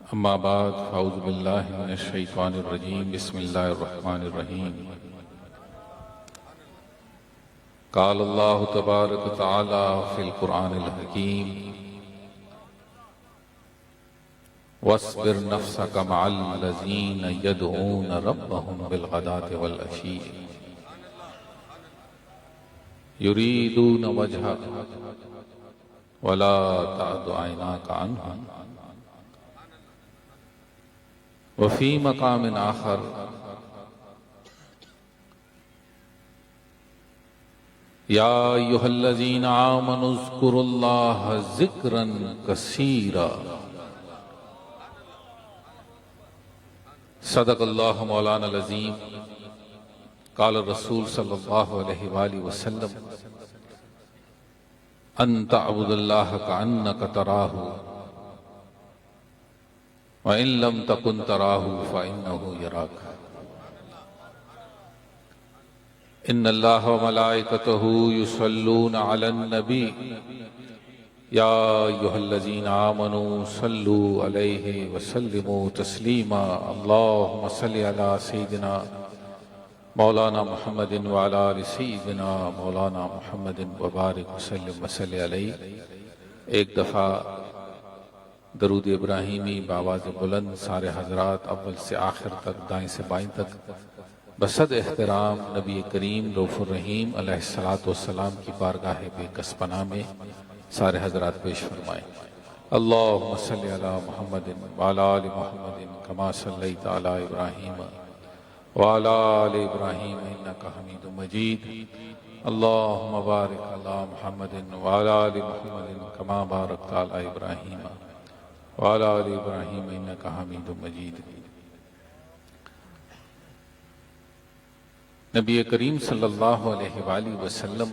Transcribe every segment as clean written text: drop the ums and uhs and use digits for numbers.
اما بعد فاعوذ باللہ من الشیطان الرجیم بسم اللہ الرحمن الرحیم قال اللہ تبارک تعالی فی القرآن الحکیم واصبر نفسک مع الذین یدعون ربهم بالغداة والعشی یریدون وجهہ ولا تعد عیناک عنہم وفی مقام آخر یا ایھا الذین آمنوا اذکروا اللہ ذکرا کثیرا صدق اللہ مولانا العظیم قال الرسول صلی اللہ علیہ وآلہ وسلم ان تعبد اللہ کأنک تراہ وَإِن لَمْ تَكُنْ تَرَاهُ فَإِنَّهُ يَرَاكَ إِنَّ اللَّهَ وَمَلَائِكَتَهُ يُصَلُّونَ عَلَى النَّبِيِّ يَا أَيُّهَا الَّذِينَ آمَنُوا صَلُّوا عَلَيْهِ وَسَلِّمُوا تَسْلِيمًا اللهم صل على سيدنا مولانا محمد وعلى آل سيدنا مولانا محمد وبارک وسلم وصلی علیہ۔ ایک دفعہ درود ابراہیمی بآواز بلند سارے حضرات اول سے آخر تک دائیں سے بائیں تک بصد احترام نبی کریم رؤوف الرحیم علیہ السلام کی بارگاہ بے کس پناہ میں سارے حضرات پیش فرمائیں۔ اللہم صلی علی محمد وعلی آل محمد کما صلیت علی ابراہیم وعلی آل ابراہیم انکا حمید مجید اللہم بارک علی محمد وعلی آل محمد کما بارکت علی ابراہیم وعلی آل ابراہیم انکا حمید مجید۔ نبی کریم صلی اللہ علیہ وآلہ وسلم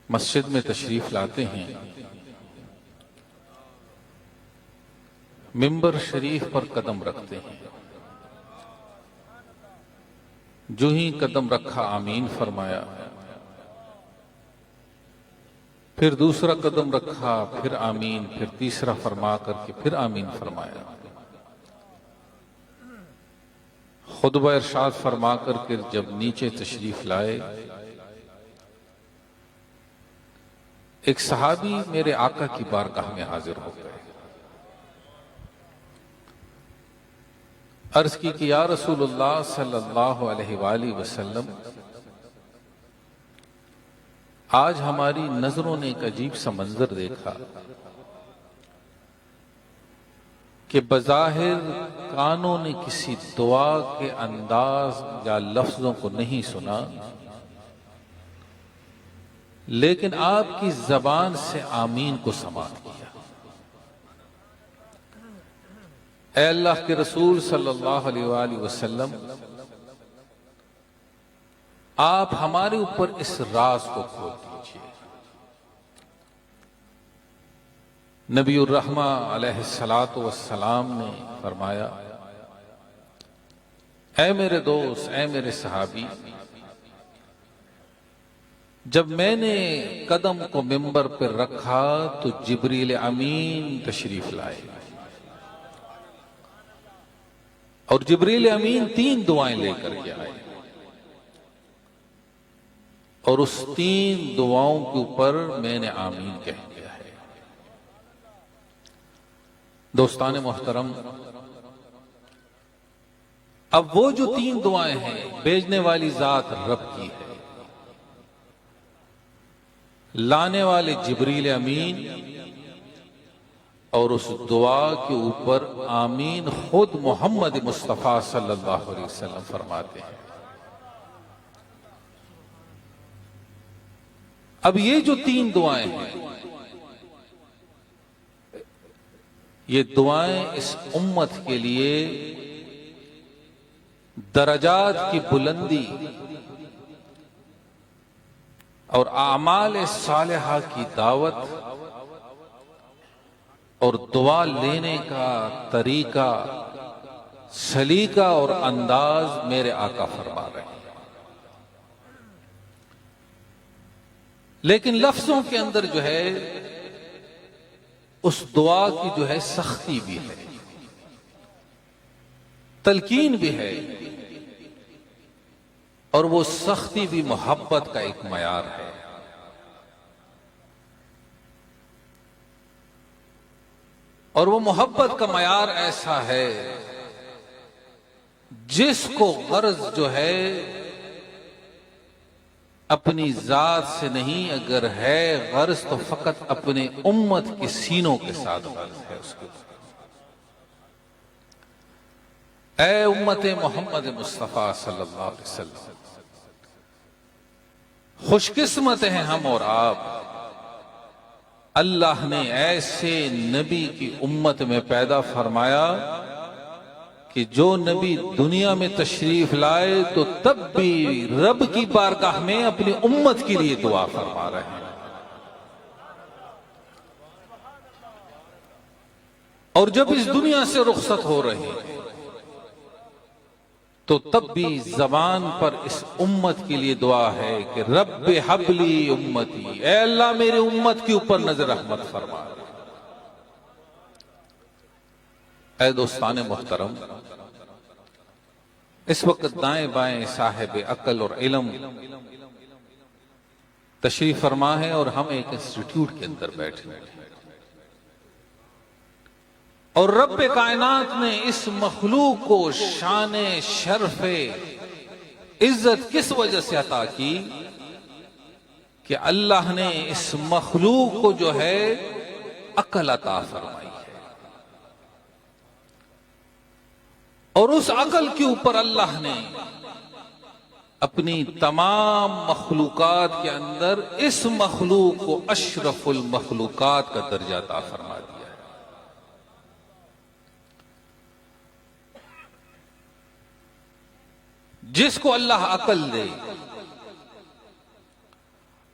مسجد میں تشریف لاتے ہیں، منبر شریف پر قدم رکھتے ہیں، جو ہی قدم رکھا آمین فرمایا، پھر دوسرا قدم رکھا پھر آمین، پھر تیسرا فرما کر کے پھر آمین فرمایا، خطبہ ارشاد فرما کر کے جب نیچے تشریف لائے، ایک صحابی میرے آقا کی بارگاہ میں حاضر ہو گئے، عرض کی کہ یا رسول اللہ صلی اللہ علیہ وآلہ وسلم، آج ہماری نظروں نے ایک عجیب سا منظر دیکھا کہ بظاہر کانوں نے کسی دعا کے انداز یا لفظوں کو نہیں سنا، لیکن آپ کی زبان سے آمین کو سماعت کیا۔ اے اللہ کے رسول صلی اللہ علیہ وآلہ وسلم، آپ ہمارے اوپر اس راز کو کھول دیجئے۔ نبی الرحمہ علیہ السلام نے فرمایا، اے میرے دوست، اے میرے صحابی، جب میں نے قدم کو منبر پر رکھا تو جبریل امین تشریف لائے، اور جبریل امین 3 دعائیں لے کر کے آئے، اور اس 3 دعاؤں کے اوپر میں نے آمین کہہ دیا ہے۔ دوستان محترم، اب وہ جو 3 دعائیں ہیں بھیجنے والی ذات رب کی ہے، لانے والے جبریل امین، اور اس دعا کے اوپر آمین خود محمد مصطفیٰ صلی اللہ علیہ وسلم فرماتے ہیں۔ اب یہ جو 3 دعائیں ہیں، یہ دعائیں اس امت کے لیے درجات کی بلندی اور اعمال صالحہ کی دعوت اور دعا لینے کا طریقہ، سلیقہ اور انداز میرے آقا فرما رہے ہیں۔ لیکن لفظوں کے اندر جو ہے اس دعا کی جو ہے سختی بھی ہے، تلقین بھی ہے، اور وہ سختی بھی محبت کا ایک معیار ہے۔ اور وہ محبت کا معیار ایسا ہے جس کو غرض جو ہے اپنی ذات سے نہیں، اگر ہے غرض تو فقط اپنے امت کے سینوں کے ساتھ غرض ہے اس کے۔ اے امت محمد مصطفیٰ صلی اللہ علیہ وسلم، خوش قسمت ہیں ہم اور آپ، اللہ نے ایسے نبی کی امت میں پیدا فرمایا کہ جو نبی دنیا میں تشریف لائے تو تب بھی رب کی بارگاہ میں اپنی امت کے لیے دعا فرما رہے ہیں، اور جب اس دنیا سے رخصت ہو رہے ہیں تو تب بھی زبان پر اس امت کے لیے دعا ہے کہ رب حبلی امتی، اے اللہ میرے امت کے اوپر نظر رحمت فرما۔ اے دوستان محترم، اس وقت دائیں بائیں صاحب عقل اور علم تشریف فرما ہے، اور ہم ایک انسٹیٹیوٹ کے اندر بیٹھے ہیں، اور رب کائنات نے اس مخلوق کو شان شرف عزت کس وجہ سے عطا کی کہ اللہ نے اس مخلوق کو جو ہے عقل عطا فرمائی ہے، اور اس عقل کے اوپر اللہ نے اپنی تمام مخلوقات کے اندر اس مخلوق کو اشرف المخلوقات کا درجہ عطا فرما دیا ہے۔ جس کو اللہ عقل دے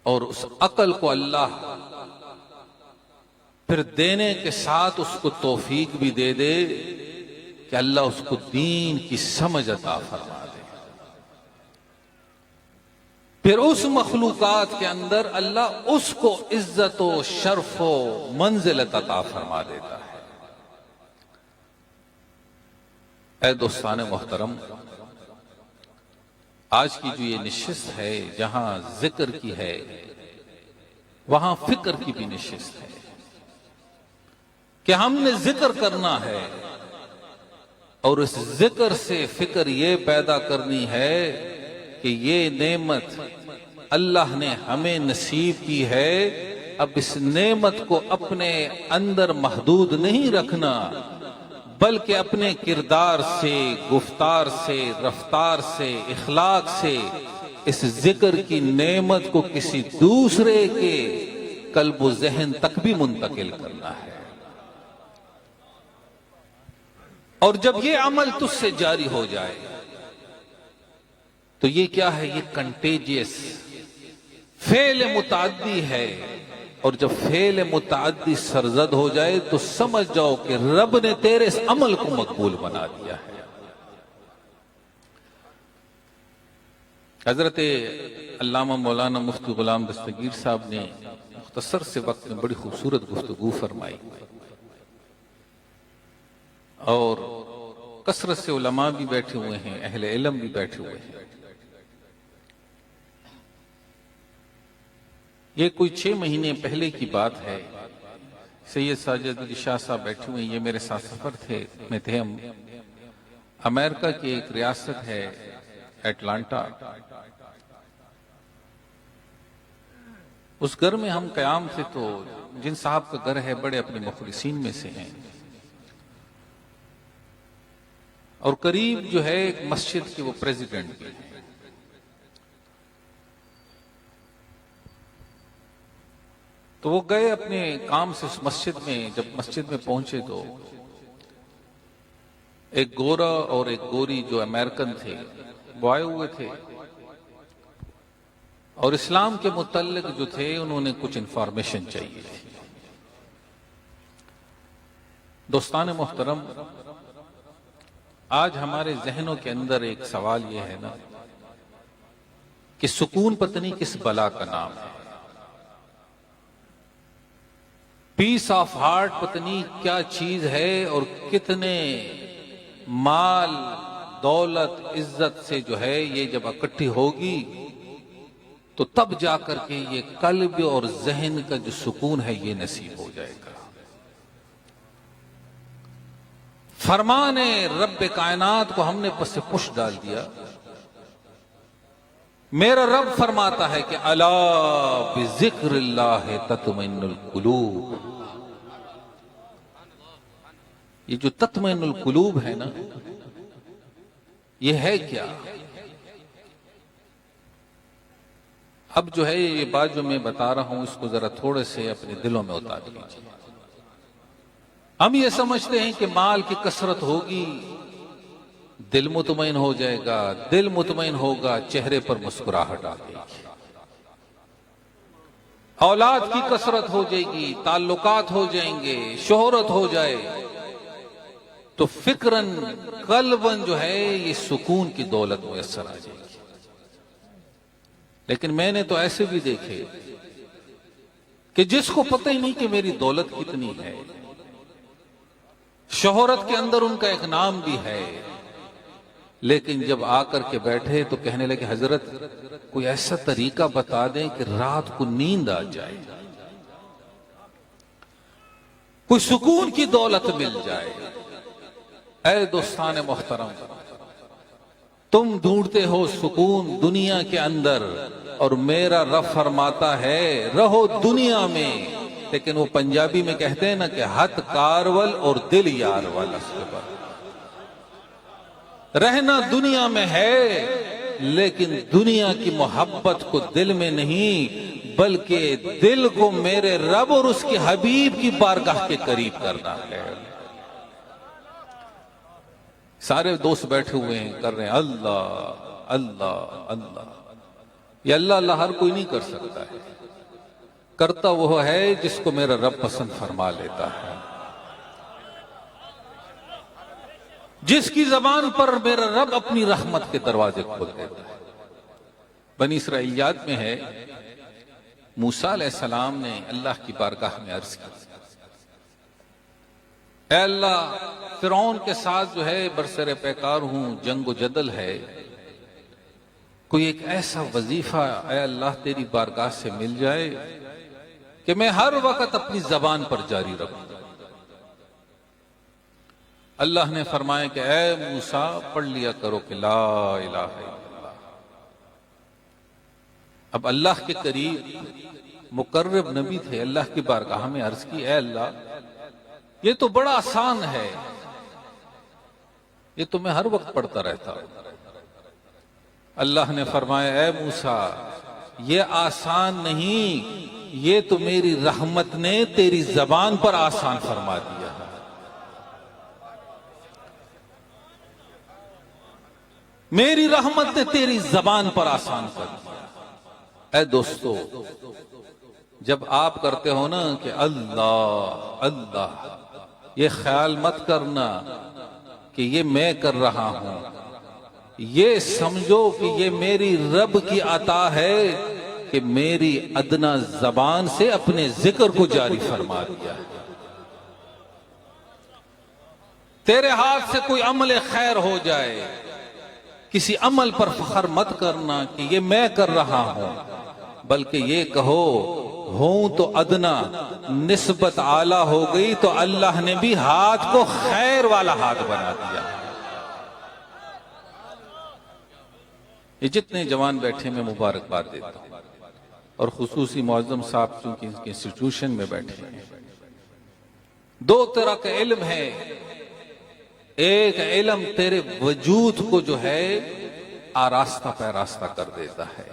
اور اس عقل کو اللہ پھر دینے کے ساتھ اس کو توفیق بھی دے دے کہ اللہ اس کو دین کی سمجھ عطا فرما دے، پھر اس مخلوقات کے اندر اللہ اس کو عزت و شرف و منزلت عطا فرما دیتا ہے۔ اے دوستان محترم، آج کی جو یہ نشست ہے، جہاں ذکر کی ہے وہاں فکر کی بھی نشست ہے کہ ہم نے ذکر کرنا ہے، اور اس ذکر سے فکر یہ پیدا کرنی ہے کہ یہ نعمت اللہ نے ہمیں نصیب کی ہے، اب اس نعمت کو اپنے اندر محدود نہیں رکھنا، بلکہ اپنے کردار سے، گفتار سے، رفتار سے، اخلاق سے اس ذکر کی نعمت کو کسی دوسرے کے قلب و ذہن تک بھی منتقل کرنا ہے۔ اور جب یہ عمل تجھ سے جاری ہو جائے تو یہ کیا ہے؟ یہ کنٹیجیس فعل متعدی ہے، اور جب فعل متعدی سرزد ہو جائے تو سمجھ جاؤ کہ رب نے تیرے اس عمل کو مقبول بنا دیا ہے۔ حضرت علامہ مولانا مفتی غلام دستگیر صاحب نے مختصر سے وقت میں بڑی خوبصورت گفتگو فرمائی، اور کثرت سے علماء بھی بیٹھے ہوئے ہیں، اہل علم بھی بیٹھے ہوئے ہیں۔ یہ کوئی 6 مہینے پہلے کی بات ہے، سید ساجد علی شاہ صاحب بیٹھے ہوئے ہیں، یہ میرے ساتھ سفر میں تھے ہم۔ امریکہ کی ایک ریاست ہے اٹلانٹا، اس گھر میں ہم قیام تھے، تو جن صاحب کا گھر ہے بڑے اپنے مخلصین میں سے ہیں، اور قریب جو ہے ایک مسجد کے وہ پریزیڈنٹ بھی ہیں۔ تو وہ گئے اپنے کام سے اس مسجد میں، جب مسجد میں پہنچے تو ایک گورا اور ایک گوری جو امریکن تھے وہ آئے ہوئے تھے، اور اسلام کے متعلق جو تھے انہوں نے کچھ انفارمیشن چاہیے تھی۔ دوستان محترم، آج ہمارے ذہنوں کے اندر ایک سوال یہ ہے نا کہ سکون پتہ نہیں کس بلا کا نام ہے۔ پیس آف ہارٹ پتہ نہیں کیا چیز ہے، اور کتنے مال دولت عزت سے جو ہے یہ جب اکٹھی ہوگی تو تب جا کر کے یہ قلب اور ذہن کا جو سکون ہے یہ نصیب ہو جائے گا۔ فرمان رب کائنات کو ہم نے پس پش ڈال دیا۔ میرا رب فرماتا ہے کہ الا بذکر اللہ تطمئن القلوب۔ یہ جو تطمئن القلوب ہے نا، یہ ہے کیا؟ اب جو ہے یہ بات جو میں بتا رہا ہوں اس کو ذرا تھوڑے سے اپنے دلوں میں اتار لیجیے۔ ہم یہ سمجھتے ہیں کہ مال کی کثرت ہوگی دل مطمئن ہو جائے گا، دل مطمئن ہوگا چہرے پر مسکراہٹ آ جائے گی، اولاد کی کثرت ہو جائے گی، تعلقات ہو جائیں گے، شہرت ہو جائے تو فکراً قلباً جو ہے یہ سکون کی دولت میسر آ جائے گی۔ لیکن میں نے تو ایسے بھی دیکھے کہ جس کو پتہ ہی نہیں کہ میری دولت کتنی ہے، شہرت کے اندر ان کا ایک نام بھی ہے، لیکن جب آ کر کے بیٹھے تو کہنے لگے حضرت کوئی ایسا طریقہ بتا دیں کہ رات کو نیند آ جائے، کوئی سکون کی دولت مل جائے۔ اے دوستان محترم، تم ڈھونڈتے ہو سکون دنیا کے اندر، اور میرا رب فرماتا ہے رہو دنیا میں، لیکن وہ پنجابی میں کہتے ہیں نا کہ ہتھ کارول اور دل یار والا، رہنا دنیا میں ہے لیکن دنیا کی محبت کو دل میں نہیں بلکہ دل کو میرے رب اور اس کے حبیب کی بارگاہ کے قریب کرنا ہے۔ سارے دوست بیٹھے ہوئے ہیں کر رہے ہیں اللہ اللہ اللہ۔ یہ اللہ اللہ ہر کوئی نہیں کر سکتا ہے، کرتا وہ ہے جس کو میرا رب پسند فرما لیتا ہے، جس کی زبان پر میرا رب اپنی رحمت کے دروازے کھول دیتا ہے۔ بنی اسرائیلیات میں ہے، موسیٰ علیہ السلام نے اللہ کی بارگاہ میں عرض کی، اے اللہ فرعون کے ساتھ جو ہے برسر پیکار ہوں، جنگ و جدل ہے، کوئی ایک ایسا وظیفہ اے اللہ تیری بارگاہ سے مل جائے کہ میں ہر وقت اپنی زبان پر جاری رکھوں۔ اللہ نے فرمایا کہ اے موسیٰ پڑھ لیا کرو کہ لا الہ الا اللہ۔ اب اللہ کے قریب مقرب نبی تھے، اللہ کی بارگاہ میں عرض کی، اے اللہ یہ تو بڑا آسان ہے، یہ تو میں ہر وقت پڑھتا رہتا ہوں۔ اللہ نے فرمایا اے موسیٰ یہ آسان نہیں، یہ تو میری رحمت نے تیری زبان پر آسان فرما دیا ہے۔ میری رحمت نے تیری زبان پر آسان کر دیا۔ اے دوستو جب آپ کرتے ہو نا کہ اللہ اللہ، یہ خیال مت کرنا کہ یہ میں کر رہا ہوں، یہ سمجھو کہ یہ میری رب کی عطا ہے کہ میری ادنا زبان سے اپنے ذکر کو جاری فرما دیا۔ تیرے ہاتھ سے کوئی عمل خیر ہو جائے، کسی عمل پر فخر مت کرنا کہ یہ میں کر رہا ہوں، بلکہ یہ کہو ہوں تو ادنا، نسبت اعلیٰ ہو گئی تو اللہ نے بھی ہاتھ کو خیر والا ہاتھ بنا دیا۔ یہ جتنے جوان بیٹھے میں مبارکباد دیتا ہوں، اور خصوصی معظم صاحب چونکہ ان کے انسٹیٹیوشن میں بیٹھے ہیں۔ دو طرح کا علم ہے، ایک علم تیرے وجود کو جو ہے آراستہ پیراستہ کر دیتا ہے،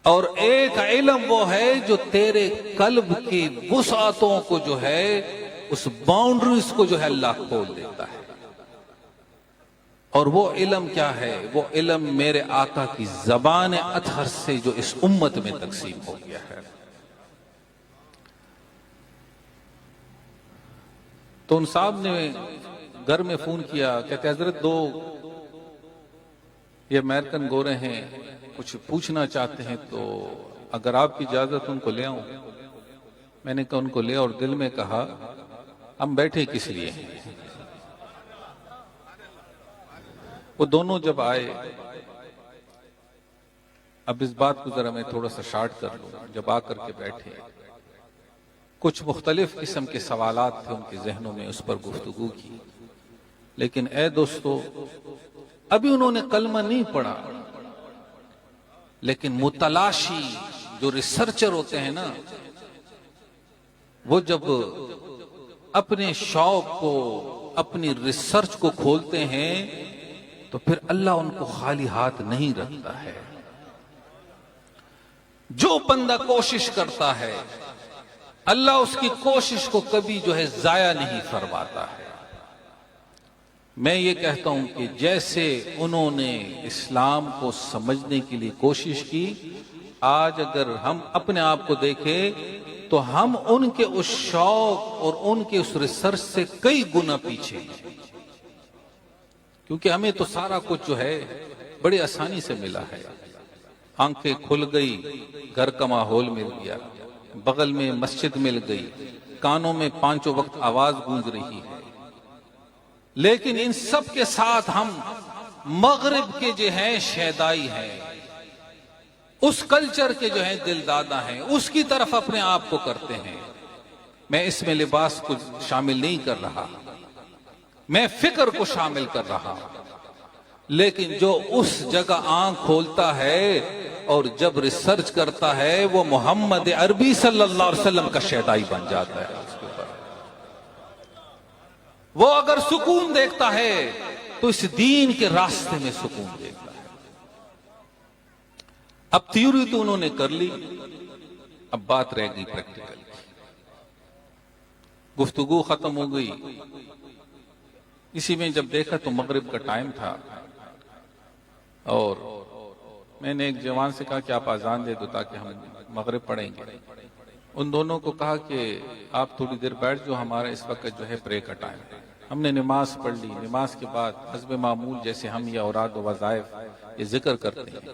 اور ایک علم وہ ہے جو تیرے قلب کی وسعتوں کو جو ہے اس باؤنڈریز کو جو ہے اللہ کھول دیتا ہے۔ اور وہ علم کیا ہے؟ وہ علم میرے آقا کی زبان اطہر سے جو اس امت میں تقسیم ہو گیا ہے۔ تو ان صاحب نے گھر میں فون کیا، کہتے حضرت دو یہ امریکن گورے ہیں، کچھ پوچھنا چاہتے ہیں، تو اگر آپ کی اجازت ان کو لے آؤں۔ میں نے ان کو لیا اور دل میں کہا ہم بیٹھے کس لیے ہیں؟ وہ دونوں جب آئے، اب اس بات کو ذرا میں تھوڑا سا شارٹ کر لوں، جب آ کر کے بیٹھے کچھ مختلف قسم کے سوالات تھے ان کے ذہنوں میں، اس پر گفتگو کی. لیکن اے دوستو، ابھی انہوں نے کلمہ نہیں پڑھا، لیکن متلاشی جو ریسرچر ہوتے ہیں نا، وہ جب اپنے شوق کو، اپنی ریسرچ کو کھولتے ہیں تو پھر اللہ ان کو خالی ہاتھ نہیں رکھتا ہے. جو بندہ کوشش کرتا ہے اللہ اس کی کوشش کو کبھی ضائع نہیں فرماتا ہے. میں یہ کہتا ہوں کہ جیسے انہوں نے اسلام کو سمجھنے کے لیے کوشش کی، آج اگر ہم اپنے آپ کو دیکھیں تو ہم ان کے اس شوق اور ان کے اس ریسرچ سے کئی گنا پیچھے ہیں. کیونکہ ہمیں تو سارا کچھ بڑی آسانی سے ملا ہے. آنکھیں کھل گئی، گھر کا ماحول مل گیا، بغل میں مسجد مل گئی، کانوں میں 5 وقت آواز گونج رہی ہے. لیکن ان سب کے ساتھ ہم مغرب کے شیدائی ہیں، اس کلچر کے دل دادا ہیں، اس کی طرف اپنے آپ کو کرتے ہیں. میں اس میں لباس کو شامل نہیں کر رہا، میں فکر کو شامل کر رہا ہوں. لیکن جو اس جگہ آنکھ کھولتا ہے اور جب ریسرچ کرتا ہے، وہ محمد عربی صلی اللہ علیہ وسلم کا شیدائی بن جاتا ہے. اس کے اوپر وہ اگر سکون دیکھتا ہے تو اس دین کے راستے میں سکون دیکھتا ہے. اب تھیوری تو انہوں نے کر لی، اب بات رہ گئی پریکٹیکل. گفتگو ختم ہو گئی. اسی میں جب دیکھا تو مغرب کا ٹائم تھا، اور میں نے ایک جوان سے کہا کہ آپ اذان دے دو تاکہ ہم مغرب پڑھیں گے. ان دونوں کو کہا کہ آپ تھوڑی دیر بیٹھ جو، ہمارا اس وقت پرے کا ٹائم ہے. ہم نے نماز پڑھ لی. نماز کے بعد حسب معمول جیسے ہم یہ اوراد و وظائف یہ ذکر کرتے ہیں،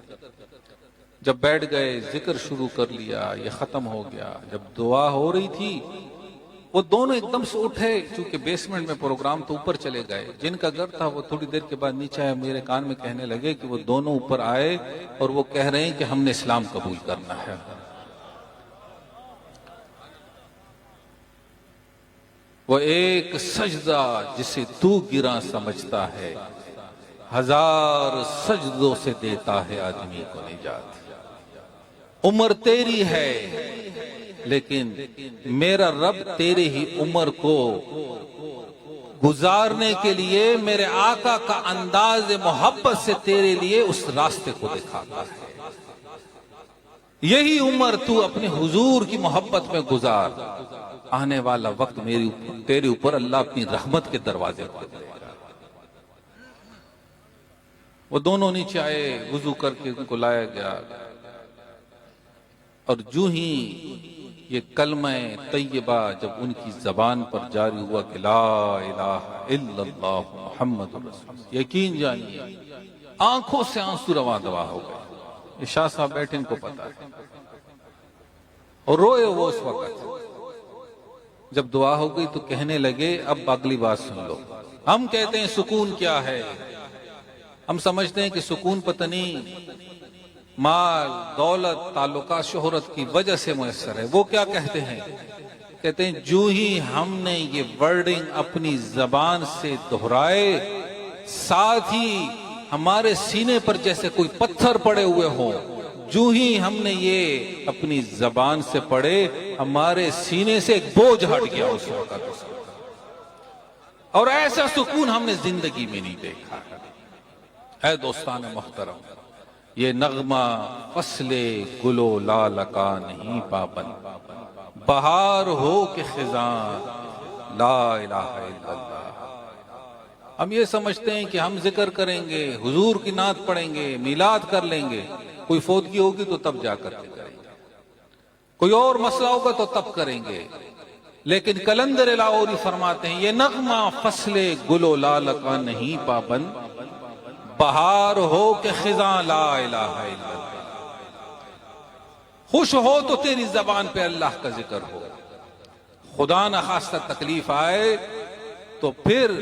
جب بیٹھ گئے ذکر شروع کر لیا، یہ ختم ہو گیا. جب دعا ہو رہی تھی وہ دونوں ایک دم سے اٹھے، چونکہ بیسمنٹ میں پروگرام تو اوپر چلے گئے. جن کا گھر تھا وہ تھوڑی دیر کے بعد نیچے آئے، میرے کان میں کہنے لگے کہ وہ دونوں اوپر آئے اور وہ کہہ رہے ہیں کہ ہم نے اسلام قبول کرنا ہے. وہ ایک سجدہ جسے تو گراں سمجھتا ہے، 1000 سجدوں سے دیتا ہے آدمی کو نجات. عمر تیری ہے لیکن میرا رب تیرے ہی عمر کو گزارنے کے لیے میرے آقا کا انداز محبت سے تیرے لیے اس راستے کو دکھاتا ہے. یہی عمر تو اپنے حضور کی محبت میں گزار، آنے والا وقت تیرے اوپر اللہ اپنی رحمت کے دروازے کھول دے گا. وہ دونوں نیچے آئے، وضو کر کے ان کو لایا گیا، اور جو ہی یہ کلمہ طیبہ جب ان کی زبان پر جاری ہوا کہ لا الہ الا اللہ محمد رسول اللہ، یقین جانیے آنکھوں سے آنسو رواں دوا ہو گئے. یہ شاہ صاحب بیٹھے، ان کو پتا ہے، اور روئے وہ اس وقت. جب دعا ہو گئی تو کہنے لگے اب اگلی بات سن لو. ہم کہتے ہیں سکون کیا ہے؟ ہم سمجھتے ہیں کہ سکون پتہ نہیں مال دولت تعلقات شہرت کی وجہ سے میسر ہے. وہ کیا کہتے ہیں؟ کہتے ہیں جو ہی ہم نے یہ ورڈنگ اپنی زبان سے دہرائے، ساتھ ہی ہمارے سینے پر جیسے کوئی پتھر پڑے ہوئے ہوں، جو ہی ہم نے یہ اپنی زبان سے پڑھے ہمارے سینے سے ایک بوجھ ہٹ گیا اس وقت. اور ایسا سکون ہم نے زندگی میں نہیں دیکھا. اے دوستان محترم، یہ نغمہ فصل گل و لال کا نہیں پابند، بہار ہو کہ خزاں لا الہ الا اللہ. ہم یہ سمجھتے ہیں کہ ہم ذکر کریں گے، حضور کی نعت پڑھیں گے، میلاد کر لیں گے، کوئی فوتگی ہوگی تو تب جا کر کے کریں گے، کوئی اور مسئلہ ہوگا تو تب کریں گے. لیکن کلندر لاہوری فرماتے ہیں یہ نغمہ فصل گل و لال کا نہیں پابند، بہار ہو کہ خزاں لا الہ الا اللہ. خوش ہو تو تیری زبان پہ اللہ کا ذکر ہو، خدا نخواستہ تکلیف آئے تو پھر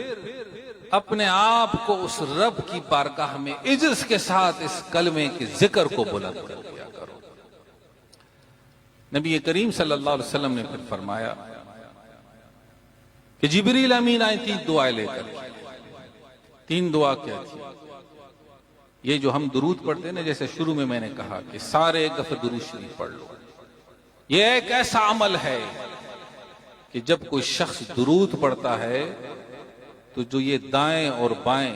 اپنے آپ کو اس رب کی بارگاہ میں عجز کے ساتھ اس کلمے کے ذکر کو بلند کر دیا کرو۔ نبی کریم صلی اللہ علیہ وسلم نے پھر فرمایا کہ جبریل امین آئے 3 دعائیں لے کر، 3 دعا کیا تھی؟ یہ جو ہم درود پڑھتے ہیں نا، جیسے شروع میں نے کہا کہ سارے ایک دفعہ درود شریف پڑھ لو۔ یہ ایک ایسا عمل ہے کہ جب کوئی شخص درود پڑھتا ہے تو جو یہ دائیں اور بائیں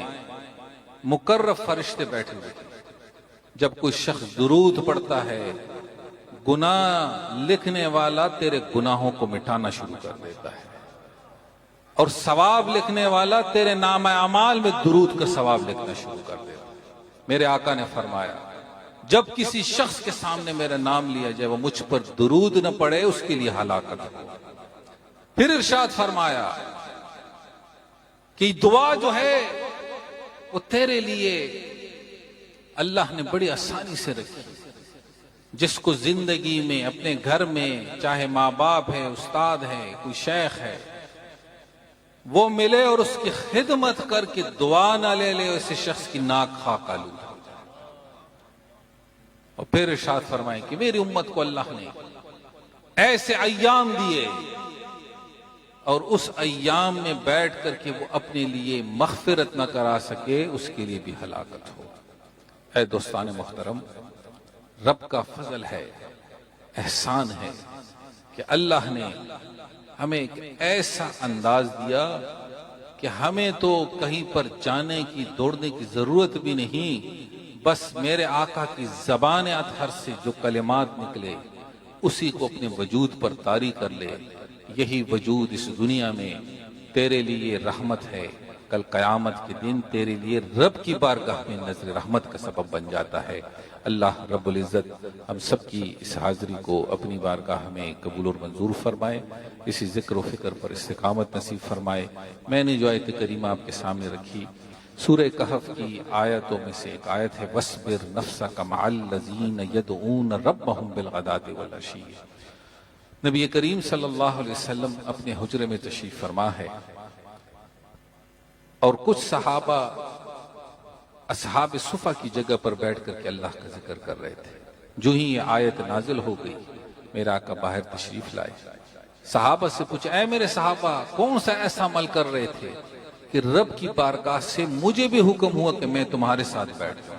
مقرب فرشتے بیٹھے ہوئے ہیں، جب کوئی شخص درود پڑھتا ہے گناہ لکھنے والا تیرے گناہوں کو مٹانا شروع کر دیتا ہے، اور ثواب لکھنے والا تیرے نام اعمال میں درود کا ثواب لکھنا شروع کر دیتا ہے۔ میرے آقا نے فرمایا جب کسی شخص کے سامنے میرا نام لیا جائے وہ مجھ پر درود نہ پڑے اس کے لیے ہلاکت ہو۔ پھر ارشاد فرمایا کہ دعا جو ہے وہ تیرے لیے اللہ نے بڑی آسانی سے رکھی۔ جس کو زندگی میں اپنے گھر میں چاہے ماں باپ ہے، استاد ہے، کوئی شیخ ہے، وہ ملے اور اس کی خدمت کر کے دعا نہ لے لے، اس شخص کی ناک خاک آلود ہو جائے۔ اور پھر ارشاد فرمائے کہ میری امت کو اللہ نے ایسے ایام دیے اور اس ایام میں بیٹھ کر کے وہ اپنے لیے مغفرت نہ کرا سکے، اس کے لیے بھی ہلاکت ہو۔ اے دوستان محترم، رب کا فضل ہے، احسان ہے کہ اللہ نے ہمیں ایک ایسا انداز دیا کہ ہمیں تو کہیں پر جانے کی دوڑنے کی ضرورت بھی نہیں، بس میرے آقا کی زبان اطہر سے جو کلمات نکلے اسی کو اپنے وجود پر طاری کر لے۔ یہی وجود اس دنیا میں تیرے لیے رحمت ہے، کل قیامت کے دن تیرے لیے رب کی بارگاہ میں نظر رحمت کا سبب بن جاتا ہے۔ اللہ رب العزت ہم سب کی اس حاضری کو اپنی بارگاہ میں قبول اور منظور فرمائے، اسی ذکر و فکر پر استقامت نصیب فرمائے۔ میں نے جو آیت کریمہ آپ کے سامنے رکھی سورہ کہف کی آیتوں میں سے ایک آیت ہے، وَاصْبِرْ نَفْسَكَ مَعَ الَّذِينَ يَدْعُونَ رَبَّهُمْ بِالْغَدَاةِ وَالْعَشِيِّ۔ نبی کریم صلی اللہ علیہ وسلم اپنے حجرے میں تشریف فرما ہے اور کچھ صحابہ اصحاب صفا کی جگہ پر بیٹھ کر کے اللہ کا ذکر کر رہے تھے۔ جو ہی یہ آیت نازل ہو گئی میرا آقا باہر تشریف لائے، صحابہ سے پوچھا اے میرے صحابہ کون سا ایسا عمل کر رہے تھے کہ رب کی بارگاہ سے مجھے بھی حکم ہوا کہ میں تمہارے ساتھ بیٹھ جاؤں۔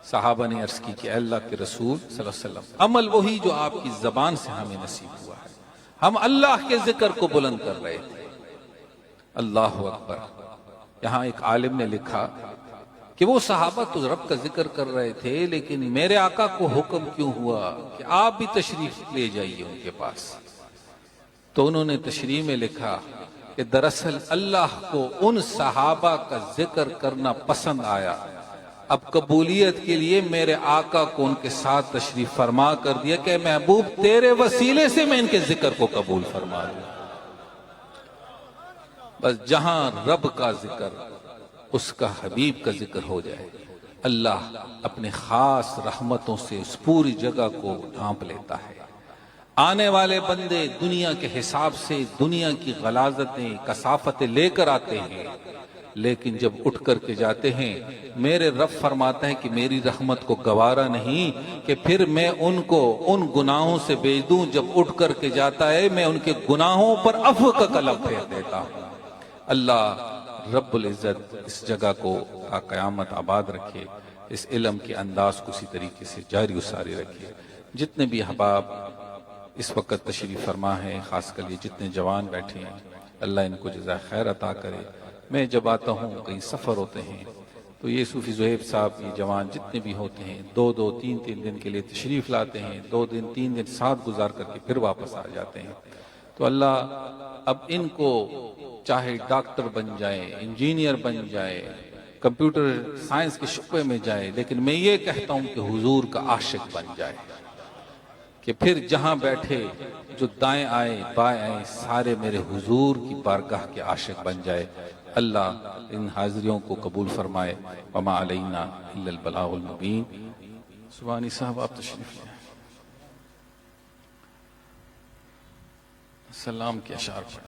صحابہ نے عرض کی کہ اے اللہ کے رسول صلی اللہ علیہ وسلم، عمل وہی جو آپ کی زبان سے ہمیں نصیب ہوا ہے، ہم اللہ کے ذکر کو بلند کر رہے تھے۔ اللہ اکبر۔ یہاں ایک عالم نے لکھا کہ وہ صحابہ تو رب کا ذکر کر رہے تھے لیکن میرے آقا کو حکم کیوں ہوا کہ آپ بھی تشریف لے جائیے ان کے پاس؟ تو انہوں نے تشریح میں لکھا کہ دراصل اللہ کو ان صحابہ کا ذکر کرنا پسند آیا، اب قبولیت کے لیے میرے آقا کو ان کے ساتھ تشریف فرما کر دیا کہ محبوب تیرے وسیلے سے میں ان کے ذکر کو قبول فرما لوں۔ بس جہاں رب کا ذکر، اس کا حبیب کا ذکر ہو جائے، اللہ اپنے خاص رحمتوں سے اس پوری جگہ کو ڈھانپ لیتا ہے۔ آنے والے بندے دنیا کے حساب سے دنیا کی غلاظتیں کثافتیں لے کر آتے ہیں، لیکن جب اٹھ کر کے جاتے ہیں میرے رب فرماتا ہے کہ میری رحمت کو گوارا نہیں کہ پھر میں ان کو ان گناہوں سے بھیج دوں۔ جب اٹھ کر کے جاتا ہے میں ان کے گناہوں پر عفو کا قلم پھیر دیتا ہوں۔ اللہ رب العزت اس جگہ کو قیامت آباد رکھے، اس علم کے انداز کو اسی طریقے سے جاری و ساری رکھے۔ جتنے بھی احباب اس وقت تشریف فرما ہے، خاص کر یہ جتنے جوان بیٹھے ہیں، اللہ ان کو جزائے خیر عطا کرے۔ میں جب آتا ہوں کہیں سفر ہوتے ہیں تو یہ صوفی زہیب صاحب یہ جوان جتنے بھی ہوتے ہیں 2-2 3-3 دن کے لیے تشریف لاتے ہیں، 2 دن 3 دن ساتھ گزار کر کے پھر واپس آ جاتے ہیں۔ تو اللہ اب ان کو چاہے ڈاکٹر بن جائے، انجینئر بن جائے، کمپیوٹر سائنس کے شعبے میں جائے، لیکن میں یہ کہتا ہوں کہ حضور کا عاشق بن جائے، کہ پھر جہاں بیٹھے جو دائیں آئے بائیں آئے سارے میرے حضور کی بارگاہ کے عاشق بن جائے۔ اللہ ان حاضریوں کو قبول فرمائے۔ وما علینا الا البلاغ المبین۔ سبحانی صاحب آپ تشریف لیں۔ سلام کے اشعار پڑھ